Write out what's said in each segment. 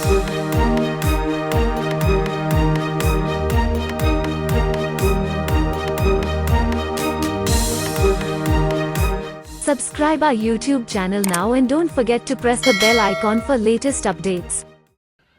Subscribe our YouTube channel now and don't forget to press the bell icon for latest updates.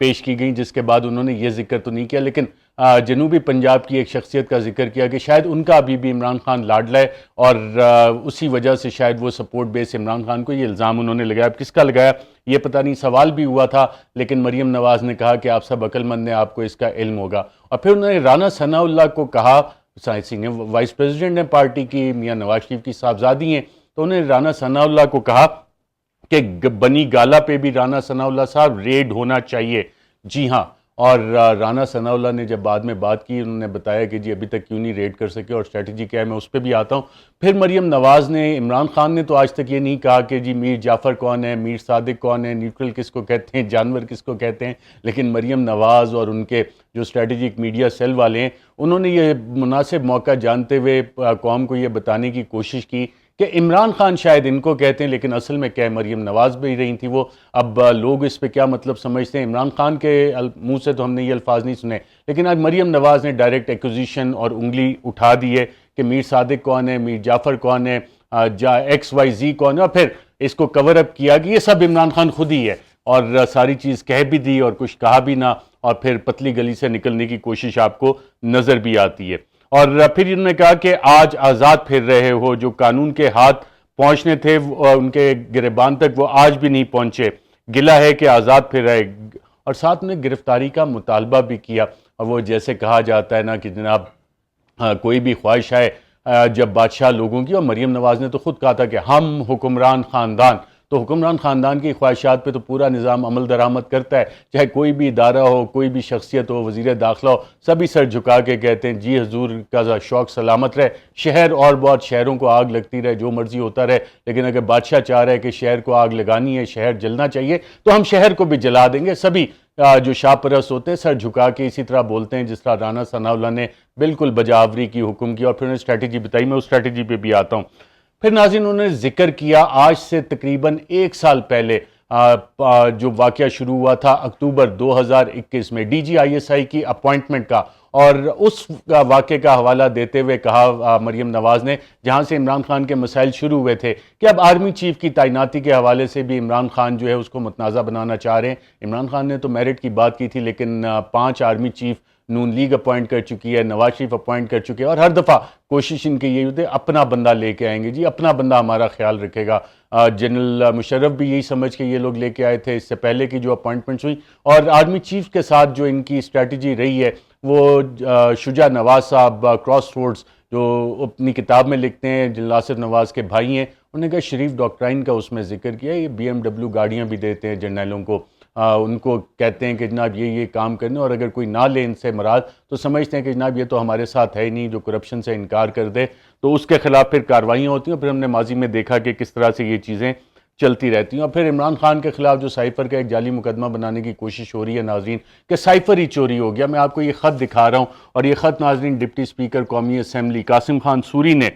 پیش کی گئیں، جس کے بعد انہوں نے یہ ذکر تو نہیں کیا، لیکن جنوبی پنجاب کی ایک شخصیت کا ذکر کیا کہ شاید ان کا ابھی بھی عمران خان لاڈلا ہے، اور اسی وجہ سے شاید وہ سپورٹ بیس عمران خان کو، یہ الزام انہوں نے لگایا۔ اب کس کا لگایا یہ پتہ نہیں، سوال بھی ہوا تھا، لیکن مریم نواز نے کہا کہ آپ سب عقل مند ہیں، آپ کو اس کا علم ہوگا۔ اور پھر انہوں نے رانا ثناء اللہ کو کہا، سینئر وائس پریزیڈنٹ ہیں پارٹی کی، میاں نواز شریف کی صاحبزادی ہیں، تو انہوں نے رانا ثناء اللہ کو کہا کہ بنی گالا پہ بھی رانا ثناء اللہ صاحب ریڈ ہونا چاہیے۔ جی ہاں، اور رانا ثناء اللہ نے جب بعد میں بات کی، انہوں نے بتایا کہ جی ابھی تک کیوں نہیں ریڈ کر سکے اور اسٹریٹجی کیا ہے، میں اس پہ بھی آتا ہوں۔ پھر مریم نواز نے، عمران خان نے تو آج تک یہ نہیں کہا کہ جی میر جعفر کون ہے، میر صادق کون ہے، نیوٹرل کس کو کہتے ہیں، جانور کس کو کہتے ہیں، لیکن مریم نواز اور ان کے جو اسٹریٹجک میڈیا سیل والے ہیں، انہوں نے یہ مناسب موقع جانتے ہوئے قوم کو یہ بتانے کی کوشش کی کہ عمران خان شاید ان کو کہتے ہیں، لیکن اصل میں کیا مریم نواز بھی رہی تھی وہ۔ اب لوگ اس پہ کیا مطلب سمجھتے ہیں، عمران خان کے منہ سے تو ہم نے یہ الفاظ نہیں سنے، لیکن آج مریم نواز نے ڈائریکٹ ایکوزیشن اور انگلی اٹھا دی ہے کہ میر صادق کون ہے، میر جعفر کون ہے، ایکس وائی زی کون ہے، اور پھر اس کو کور اپ کیا کہ یہ سب عمران خان خود ہی ہے، اور ساری چیز کہہ بھی دی اور کچھ کہا بھی نہ، اور پھر پتلی گلی سے نکلنے کی کوشش آپ کو نظر بھی آتی ہے۔ اور پھر انہوں نے کہا کہ آج آزاد پھر رہے ہو، جو قانون کے ہاتھ پہنچنے تھے ان کے گریبان تک، وہ آج بھی نہیں پہنچے، گلہ ہے کہ آزاد پھر رہے، اور ساتھ میں گرفتاری کا مطالبہ بھی کیا۔ اور وہ جیسے کہا جاتا ہے نا کہ جناب کوئی بھی خواہش ہے جب بادشاہ لوگوں کی، اور مریم نواز نے تو خود کہا تھا کہ ہم حکمران خاندان، تو حکمران خاندان کی خواہشات پہ تو پورا نظام عمل درآمد کرتا ہے، چاہے کوئی بھی ادارہ ہو، کوئی بھی شخصیت ہو، وزیر داخلہ ہو، سبھی سر جھکا کے کہتے ہیں جی حضور کا شوق سلامت رہے، شہر اور بہت شہروں کو آگ لگتی رہے، جو مرضی ہوتا رہے، لیکن اگر بادشاہ چاہ رہے کہ شہر کو آگ لگانی ہے، شہر جلنا چاہیے، تو ہم شہر کو بھی جلا دیں گے۔ سبھی جو شاہ پرست ہوتے ہیں سر جھکا کے اسی طرح بولتے ہیں، جس طرح رانا ثناء اللہ نے بالکل بجاوری کی حکم کی، اور پھر انہوں نے اسٹریٹجی بتائی، میں اس اسٹریٹجی پہ بھی آتا ہوں۔ پھر ناظرین انہوں نے ذکر کیا آج سے تقریباً 1 سال پہلے جو واقعہ شروع ہوا تھا اکتوبر 2021 میں D G I S I کی اپوائنٹمنٹ کا، اور اس واقعے کا حوالہ دیتے ہوئے کہا مریم نواز نے، جہاں سے عمران خان کے مسائل شروع ہوئے تھے، کہ اب آرمی چیف کی تعیناتی کے حوالے سے بھی عمران خان جو ہے اس کو متنازع بنانا چاہ رہے ہیں۔ عمران خان نے تو میرٹ کی بات کی تھی، لیکن 5 آرمی چیف نون لیگ اپوائنٹ کر چکی ہے، نواز شریف اپوائنٹ کر چکے ہیں، اور ہر دفعہ کوشش ان کی یہی ہوتی ہے اپنا بندہ لے کے آئیں گے، جی اپنا بندہ ہمارا خیال رکھے گا۔ جنرل مشرف بھی یہی سمجھ کے یہ لوگ لے کے آئے تھے اس سے پہلے کی جو اپوائنٹمنٹس ہوئی، اور آرمی چیف کے ساتھ جو ان کی اسٹریٹجی رہی ہے وہ شجاع نواز صاحب کراس روڈز جو اپنی کتاب میں لکھتے ہیں، جنرل آصف نواز کے بھائی ہیں، انہوں نے کہا شریف ڈاکٹرائن کا اس میں ذکر کیا، یہ بی ایم ڈبلیو گاڑیاں بھی دیتے ہیں جرنیلوں کو، ان کو کہتے ہیں کہ جناب یہ کام کرنے، اور اگر کوئی نہ لے ان سے مراد تو سمجھتے ہیں کہ جناب یہ تو ہمارے ساتھ ہے ہی نہیں، جو کرپشن سے انکار کر دے تو اس کے خلاف پھر کاروائیاں ہوتی ہیں۔ پھر ہم نے ماضی میں دیکھا کہ کس طرح سے یہ چیزیں چلتی رہتی ہیں، اور پھر عمران خان کے خلاف جو سائفر کا ایک جعلی مقدمہ بنانے کی کوشش ہو رہی ہے ناظرین، کہ سائفر ہی چوری ہو گیا۔ میں آپ کو یہ خط دکھا رہا ہوں، اور یہ خط ناظرین ڈپٹی اسپیکر قومی اسمبلی قاسم خان سوری نے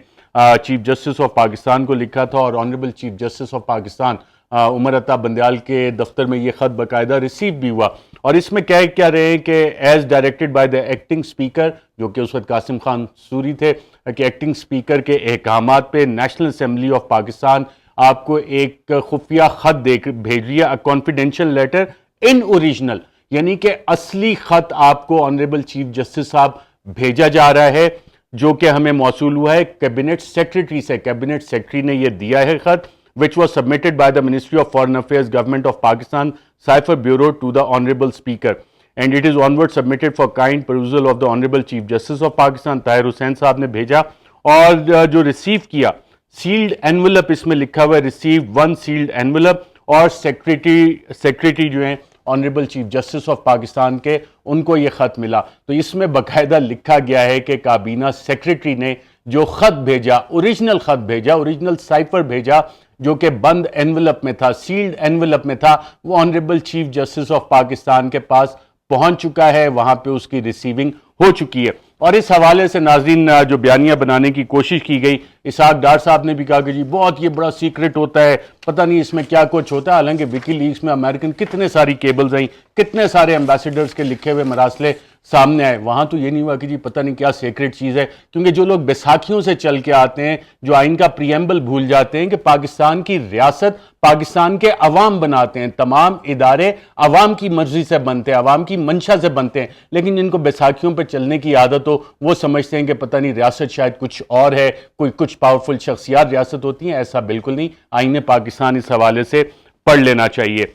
چیف جسٹس آف پاکستان کو لکھا تھا، اور honourable chief justice of Pakistan Umar Ata Bandial کے دفتر میں یہ خط باقاعدہ ریسیو بھی ہوا، اور اس میں کیا رہے ہیں کہ as directed by the acting speaker, جو کہ اس وقت قاسم خان سوری تھے، کہ ایکٹنگ اسپیکر کے احکامات پہ نیشنل اسمبلی آف پاکستان آپ کو ایک خفیہ خط بھیج رہی ہے، کانفیڈینشیل لیٹر ان اوریجنل، یعنی کہ اصلی خط آپ کو آنریبل چیف جسٹس صاحب بھیجا جا رہا ہے، جو کہ ہمیں موصول ہوا ہے کیبنٹ سیکریٹری سے۔ کیبنٹ سیکریٹری نے یہ دیا ہے خط، which was submitted by the Ministry of Foreign Affairs, Government of Pakistan, Cipher Bureau to the Honorable Speaker. And it is onward submitted for kind perusal of the Honorable Chief Justice of Pakistan, Tahir حسین صاحب نے بھیجا، اور جو receive کیا salad envelope, اس میں لکھا ہوا ہے ریسیو 1 سیلڈ انویلپ، اور سیکریٹری جو ہیں honourable chief justice of Pakistan کے، ان کو یہ خط ملا۔ تو اس میں باقاعدہ لکھا گیا ہے کہ کابینہ سیکریٹری نے جو خط بھیجا، اوریجنل خط بھیجا، اوریجنل سائفر بھیجا، جو کہ بند انویلپ میں تھا، سیلڈ انویلپ میں تھا، وہ honourable chief justice of Pakistan کے پاس پہنچ چکا ہے، وہاں پہ اس کی ریسیونگ ہو چکی ہے۔ اور اس حوالے سے ناظرین جو بیانیہ بنانے کی کوشش کی گئی، اسحاق ڈار صاحب نے بھی کہا کہ جی بہت یہ بڑا سیکرٹ ہوتا ہے، پتہ نہیں اس میں کیا کچھ ہوتا ہے، حالانکہ وکی لیکس میں امریکن کتنے ساری کیبلز آئیں، کتنے سارے ایمبیسیڈرز کے لکھے ہوئے مراسلے سامنے آئے. وہاں تو یہ نہیں ہوا کہ جی پتہ نہیں کیا سیکرٹ چیز ہے, کیونکہ جو لوگ بیساکھیوں سے چل کے آتے ہیں, جو آئین کا پریمبل بھول جاتے ہیں کہ پاکستان کی ریاست پاکستان کے عوام بناتے ہیں, تمام ادارے عوام کی مرضی سے بنتے ہیں, عوام کی منشا سے بنتے ہیں, لیکن جن کو بیساکھیوں پہ چلنے کی عادت ہو وہ سمجھتے ہیں کہ پتہ نہیں ریاست شاید کچھ اور ہے, کوئی کچھ پاورفل شخصیات ریاست ہوتی ہیں. ایسا بالکل نہیں, آئین پاکستان اس حوالے سے پڑھ لینا چاہیے.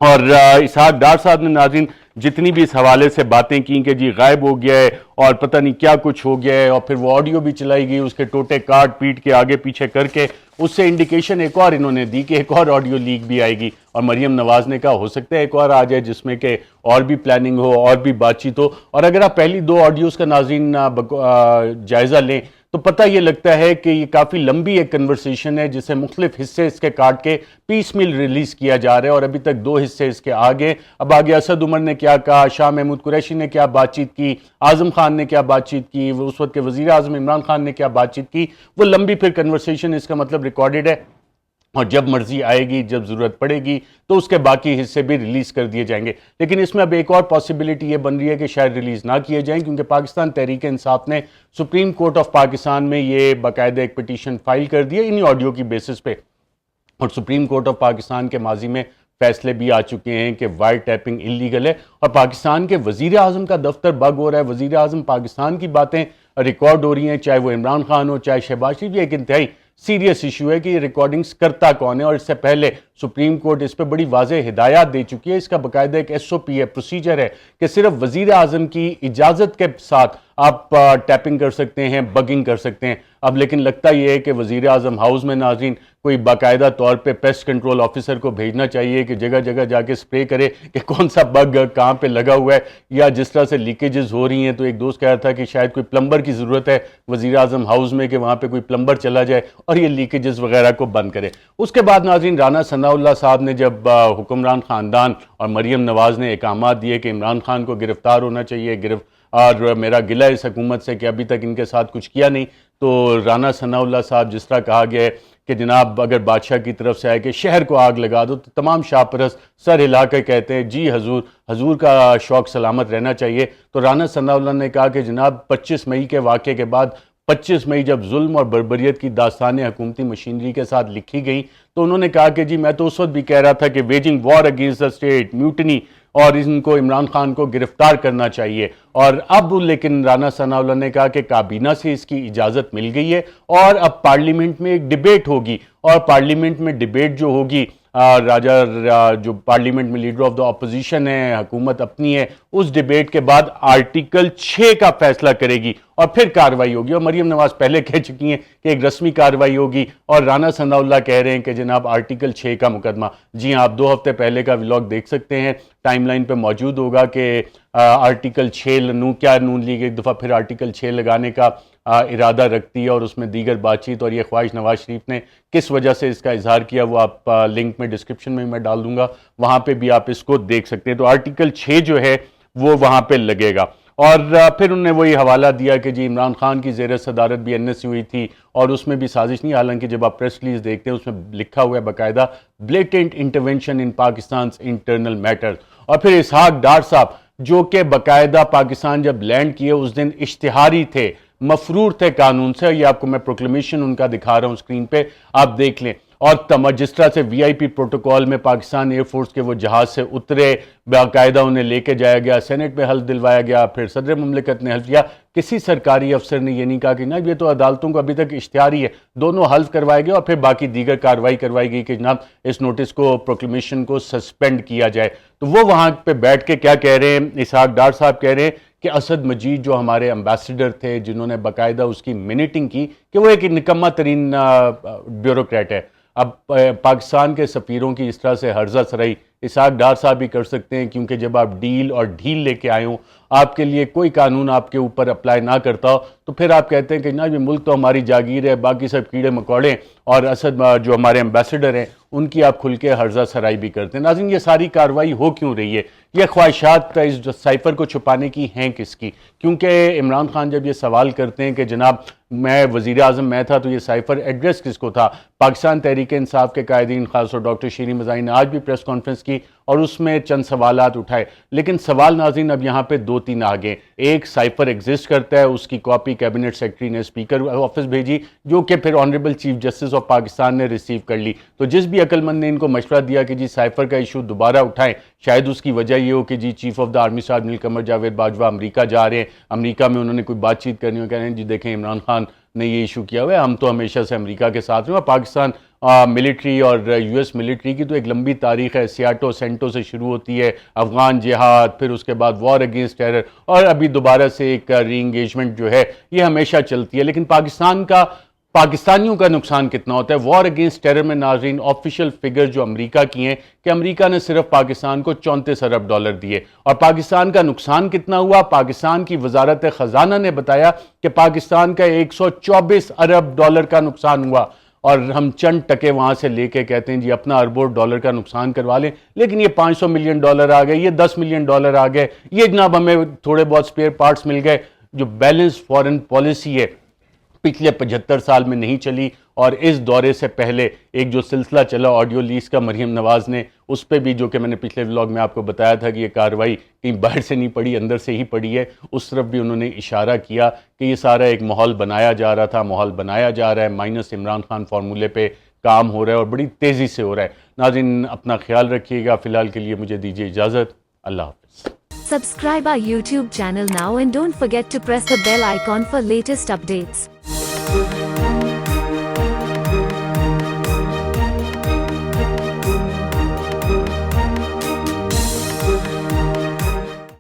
اور اسحاق ڈار صاحب نے ناظرین جتنی بھی اس حوالے سے باتیں کی کہ جی غائب ہو گیا ہے اور پتہ نہیں کیا کچھ ہو گیا ہے, اور پھر وہ آڈیو بھی چلائی گئی اس کے ٹوٹے کاٹ پیٹ کے آگے پیچھے کر کے, اس سے انڈیکیشن ایک اور انہوں نے دی کہ ایک اور آڈیو لیک بھی آئے گی. اور مریم نواز نے کہا ہو سکتا ہے ایک اور آ جائے جس میں کہ اور بھی پلاننگ ہو اور بھی بات چیت ہو. اور اگر آپ پہلی دو آڈیوز کا ناظرین جائزہ لیں تو پتہ یہ لگتا ہے کہ یہ کافی لمبی ایک کنورسیشن ہے جسے مختلف حصے اس کے کاٹ کے پیس میل ریلیز کیا جا رہا ہے, اور ابھی تک دو حصے اس کے آگے. اب آگے اسد عمر نے کیا کہا, شاہ محمود قریشی نے کیا بات چیت کی, اعظم خان نے کیا بات چیت کی, اس وقت کے وزیر اعظم عمران خان نے کیا بات چیت کی, وہ لمبی پھر کنورسیشن اس کا مطلب ریکارڈڈ ہے, اور جب مرضی آئے گی, جب ضرورت پڑے گی تو اس کے باقی حصے بھی ریلیز کر دیے جائیں گے. لیکن اس میں اب ایک اور پاسبلٹی یہ بن رہی ہے کہ شاید ریلیز نہ کیے جائیں, کیونکہ پاکستان تحریک انصاف نے سپریم کورٹ آف پاکستان میں یہ باقاعدہ ایک پٹیشن فائل کر دی ہے انہی آڈیو کی بیسس پہ, اور سپریم کورٹ آف پاکستان کے ماضی میں فیصلے بھی آ چکے ہیں کہ وائر ٹیپنگ انلیگل ہے, اور پاکستان کے وزیر اعظم کا دفتر بگ ہو رہا ہے. وزیر اعظم پاکستان کی باتیں ریکارڈ ہو رہی ہیں, چاہے وہ عمران خان ہو چاہے شہباز شریف. یہ ایک انتہائی سیریس ایشو ہے کہ یہ ریکارڈنگز کرتا کون ہے, اور اس سے پہلے سپریم کورٹ اس پہ بڑی واضح ہدایات دے چکی ہے. اس کا باقاعدہ ایک ایس او پی ہے, پروسیجر ہے کہ صرف وزیر اعظم کی اجازت کے ساتھ آپ ٹیپنگ کر سکتے ہیں, بگنگ کر سکتے ہیں. اب لیکن لگتا یہ ہے کہ وزیر اعظم ہاؤس میں ناظرین کوئی باقاعدہ طور پہ پیسٹ کنٹرول آفیسر کو بھیجنا چاہیے کہ جگہ جگہ جا کے سپرے کرے کہ کون سا بگ کہاں پہ لگا ہوا ہے, یا جس طرح سے لیکیجز ہو رہی ہیں. تو ایک دوست کہہ رہا تھا کہ شاید کوئی پلمبر کی ضرورت ہے وزیر اعظم ہاؤس میں, کہ وہاں پہ کوئی پلمبر چلا جائے اور یہ لیکیجز وغیرہ کو بند کرے. اس کے بعد ناظرین رانا ثناء اللہ صاحب نے جب حکمران خاندان اور مریم نواز نے احکامات دیے کہ عمران خان کو گرفتار ہونا چاہیے, اور میرا گلہ اس حکومت سے کہ ابھی تک ان کے ساتھ کچھ کیا نہیں, تو رانا ثناء اللہ صاحب جس طرح کہا گیا ہے کہ جناب اگر بادشاہ کی طرف سے آئے کہ شہر کو آگ لگا دو, تو تمام شاہ پرست سر ہلا کر کہتے ہیں جی حضور, حضور کا شوق سلامت رہنا چاہیے. تو رانا ثناء اللہ نے کہا کہ جناب 25 مئی کے واقعے کے بعد 25 مئی جب ظلم اور بربریت کی داستانیں حکومتی مشینری کے ساتھ لکھی گئیں, تو انہوں نے کہا کہ جی میں تو اس وقت بھی کہہ رہا تھا کہ waging war against the state, mutiny, اور ان کو عمران خان کو گرفتار کرنا چاہیے. اور اب لیکن رانا ثناء اللہ نے کہا کہ کابینہ سے اس کی اجازت مل گئی ہے, اور اب پارلیمنٹ میں ایک ڈیبیٹ ہوگی, اور پارلیمنٹ میں ڈیبیٹ جو ہوگی جو پارلیمنٹ میں لیڈر آف دا اپوزیشن ہے, حکومت اپنی ہے, اس ڈیبیٹ کے بعد آرٹیکل 6 کا فیصلہ کرے گی اور پھر کارروائی ہوگی. اور مریم نواز پہلے کہہ چکی ہیں کہ ایک رسمی کارروائی ہوگی, اور رانا ثناء اللہ کہہ رہے ہیں کہ جناب آرٹیکل 6 کا مقدمہ. جی ہاں, آپ 2 ہفتے پہلے کا ولاگ دیکھ سکتے ہیں, ٹائم لائن پہ موجود ہوگا کہ آرٹیکل 6 نون لیگ ایک دفعہ پھر آرٹیکل 6 لگانے کا ارادہ رکھتی ہے, اور اس میں دیگر بات چیت, اور یہ خواہش نواز شریف نے کس وجہ سے اس کا اظہار کیا وہ آپ لنک میں ڈسکرپشن میں ڈال دوں گا, وہاں پہ بھی آپ اس کو دیکھ سکتے ہیں. تو آرٹیکل 6 جو ہے وہ وہاں پہ لگے گا. اور پھر انہوں نے وہی حوالہ دیا کہ جی عمران خان کی زیر صدارت بھی این ایس سی ہوئی تھی, اور اس میں بھی سازش نہیں, حالانکہ جب آپ پریس ریلیز دیکھتے ہیں اس میں لکھا ہوا ہے باقاعدہ بلیٹنٹ انٹرونشن ان پاکستان's انٹرنل میٹرز. اور پھر اسحاق ڈار صاحب جو کہ باقاعدہ پاکستان جب لینڈ کیے اس دن اشتہاری تھے, مفرور تھے قانون سے, یہ آپ کو میں پروکلیمیشن ان کا دکھا رہا ہوں اسکرین پہ, آپ دیکھ لیں. اور جس طرح سے وی آئی پی پروٹوکول میں پاکستان ایئر فورس کے وہ جہاز سے اترے, باقاعدہ انہیں لے کے جایا گیا, سینٹ میں حلف دلوایا گیا, پھر صدر مملکت نے حلف لیا. کسی سرکاری افسر نے یہ نہیں کہا کہ جناب یہ تو عدالتوں کو ابھی تک اشتہاری ہے, دونوں حلف کروائے گئے اور پھر باقی دیگر کارروائی کروائی گئی کہ جناب اس نوٹس کو, پروکلیمیشن کو سسپینڈ کیا جائے. تو وہ وہاں پہ بیٹھ کے کیا کہہ رہے ہیں, اسحاق ڈار صاحب کہہ رہے ہیں کہ اسد مجید جو ہمارے امبیسڈر تھے جنہوں نے باقاعدہ اس کی منیٹنگ کی, کہ وہ ایک نکمہ ترین بیوروکریٹ ہے. اب پاکستان کے سفیروں کی اس طرح سے ہرزہ سرائی اسحاق ڈار صاحب بھی کر سکتے ہیں, کیونکہ جب آپ ڈیل اور ڈھیل لے کے آئے ہوں, آپ کے لیے کوئی قانون آپ کے اوپر اپلائی نہ کرتا ہو, تو پھر آپ کہتے ہیں کہ جناب یہ ملک تو ہماری جاگیر ہے, باقی سب کیڑے مکوڑے, اور اسد جو ہمارے امبیسڈر ہیں ان کی آپ کھل کے ہرزہ سرائی بھی کرتے ہیں. ناظرین یہ ساری کارروائی ہو کیوں رہی ہے, یہ خواہشات اس سائفر کو چھپانے کی ہیں کس کی؟ کیونکہ عمران خان جب یہ سوال کرتے ہیں کہ جناب میں وزیر اعظم میں تھا تو یہ سائفر ایڈریس کس کو تھا, پاکستان تحریک انصاف کے قائدین خاص طور ڈاکٹر شیریں مزاری نے آج بھی پریس کانفرنس کی کی اور اس میں چند سوالات اٹھائے، لیکن سوال ناظرین اب یہاں پہ 2-3 آگے. ایک سائفر ایگزسٹ کرتا ہے، اس کی کاپی کیبنٹ سیکرٹری نے اسپیکر آفس بھیجی جو کہ پھر honourable chief justice of Pakistan نے ریسیو کر لی. تو جس بھی عقل مند نے ان کو مشورہ دیا کہ جی سائفر کا ایشو دوبارہ اٹھائیں، شاید اس کی وجہ یہ ہو کہ جی چیف آف دا آرمی صاحب نیل قمر جاوید باجوہ امریکہ جا رہے ہیں، امریکہ میں انہوں نے کوئی بات چیت کرنی ہو، کہہ رہے ہیں جی دیکھیں عمران خان نے یہ ایشو کیا ہوا ہے، ہم تو ہمیشہ سے امریکہ کے ساتھ ہیں. پاکستان ملٹری اور یو ایس ملٹری کی تو ایک لمبی تاریخ ہے، سیاٹو سینٹو سے شروع ہوتی ہے، افغان جہاد، پھر اس کے بعد وار اگینسٹ ٹیرر، اور ابھی دوبارہ سے ایک ری انگیجمنٹ جو ہے یہ ہمیشہ چلتی ہے. لیکن پاکستانیوں کا نقصان کتنا ہوتا ہے؟ وار اگینسٹ ٹیرر میں ناظرین آفیشیل فگر جو امریکہ کی ہیں کہ امریکہ نے صرف پاکستان کو $34 ارب دیے. اور پاکستان کا نقصان کتنا ہوا؟ پاکستان کی وزارت خزانہ نے بتایا کہ پاکستان کا $124 ارب کا نقصان ہوا. اور ہم چند ٹکے وہاں سے لے کے کہتے ہیں جی اپنا اربوں ڈالر کا نقصان کروا لیں، لیکن یہ $500 ملین آ گئے، یہ $10 ملین آ گئے، یہ جناب ہمیں تھوڑے بہت سپیئر پارٹس مل گئے. جو بیلنس فورن پالیسی ہے پچھلے 75 سال میں نہیں چلی. اور اس دورے سے پہلے ایک جو سلسلہ چلا آڈیو لیز کا مریم نواز نے، اس پہ بھی جو کہ میں نے پچھلے ولاگ میں آپ کو بتایا تھا کہ یہ کارروائی کہیں باہر سے نہیں پڑی، اندر سے ہی پڑی ہے، اس طرف بھی انہوں نے اشارہ کیا کہ یہ سارا ایک ماحول بنایا جا رہا تھا، ماحول بنایا جا رہا ہے، مائنس عمران خان فارمولے پہ کام ہو رہا ہے اور بڑی تیزی سے ہو رہا ہے. ناظرین اپنا خیال رکھیے گا، فی الحال کے لیے مجھے دیجیے اجازت، اللہ حافظ. Subscribe our YouTube channel now and don't forget to press the bell icon for latest updates.